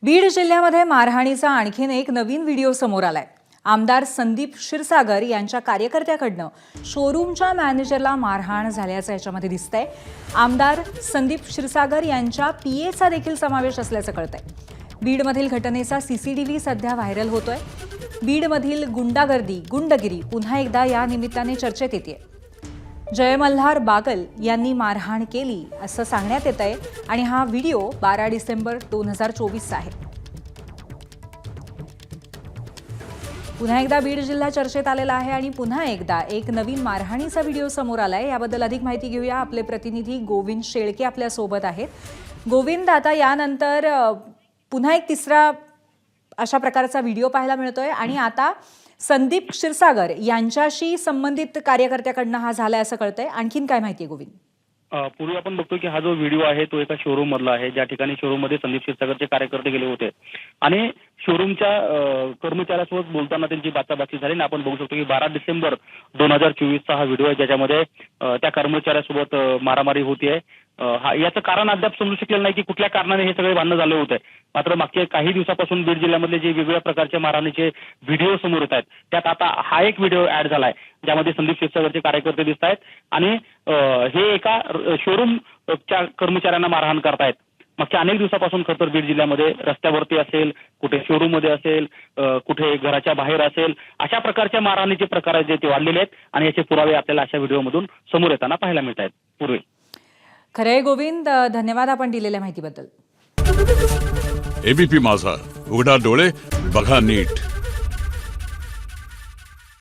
बीड जिल्ह्यामध्ये मारहाणीचा आणखीन एक नवीन व्हिडिओ समोर आलाय। आमदार संदीप क्षीरसागर यांच्या कार्यकर्त्याकडनं शोरूमच्या मॅनेजरला मारहाण झाल्याचं याच्यामध्ये दिसतंय। आमदार संदीप क्षीरसागर यांच्या पीएचा देखील समावेश असल्याचं कळतंय। बीडमधील घटनेचा सीसीटीव्ही सध्या व्हायरल होतोय। बीडमधील गुंडगिरी पुन्हा एकदा या निमित्ताने चर्चेत येतेय। जय मल्हार बागल यांनी मारहाण केली असं सांगण्यात येतंय आणि हा व्हिडिओ 12 डिसेंबर 2024 चा आहे। पुन्हा एकदा बीड जिल्हा चर्चेत आलेला आहे आणि पुन्हा एकदा एक नवीन मारहाणीचा व्हिडिओ समोर आलाय। याबद्दल अधिक माहिती घेऊया। आपले प्रतिनिधी गोविंद शेळके आपल्या सोबत आहेत। गोविंद, आता यानंतर पुन्हा एक तिसरा अशा प्रकारचा व्हिडिओ पाहायला मिळतोय आणि आता संदीप क्षीरसागर यांच्याशी संबंधित कार्यकर्त्याकडनं हा झालाय असं कळतंय। आणखीन काय माहिती आहे गोविंद? पूर्वी आपण बघतो की हा जो व्हिडिओ आहे तो एका शोरूम मधला आहे, ज्या ठिकाणी शोरूम मध्ये संदीप क्षीरसागरचे कार्यकर्ते गेले होते आणि शोरूमच्या कर्मचाऱ्यासोबत बोलताना त्यांची बाचाबाची झाली आणि आपण बघू शकतो की 12 डिसेंबर 2024 चा हा व्हिडिओ आहे, ज्याच्यामध्ये त्या कर्मचाऱ्यासोबत मारामारी होतीये। याचं कारण अद्याप समजू शकलेलं नाही की कुठल्या कारणाने हे सगळे भांडण झाले होते। मात्र मागच्या काही दिवसापासून बीड जिल्ह्यामधले जे वेगवेगळ्या प्रकारचे मारहाणीचे व्हिडिओ समोर येत आहेत, त्यात आता हा एक व्हिडिओ ऍड झालाय ज्यामध्ये संदीप क्षीरसागरचे कार्यकर्ते दिसत आहेत आणि हे एका शोरूमच्या कर्मचाऱ्यांना मारहाण करतायत। मागच्या अनेक दिवसापासून खरं तर बीड जिल्ह्यामध्ये रस्त्यावरती असेल, कुठे शोरूम मध्ये असेल, कुठे घराच्या बाहेर असेल, अशा प्रकारच्या मारहाणीचे प्रकार जे ते वाढलेले आहेत आणि याचे पुरावे आपल्याला अशा व्हिडिओमधून समोर येताना पाहायला मिळत आहेत। पूर्वी खरे गोविंद, धन्यवाद आपण दिलेल्या माहितीबद्दल। एबीपी माझा, उघडा डोळे बघा नीट।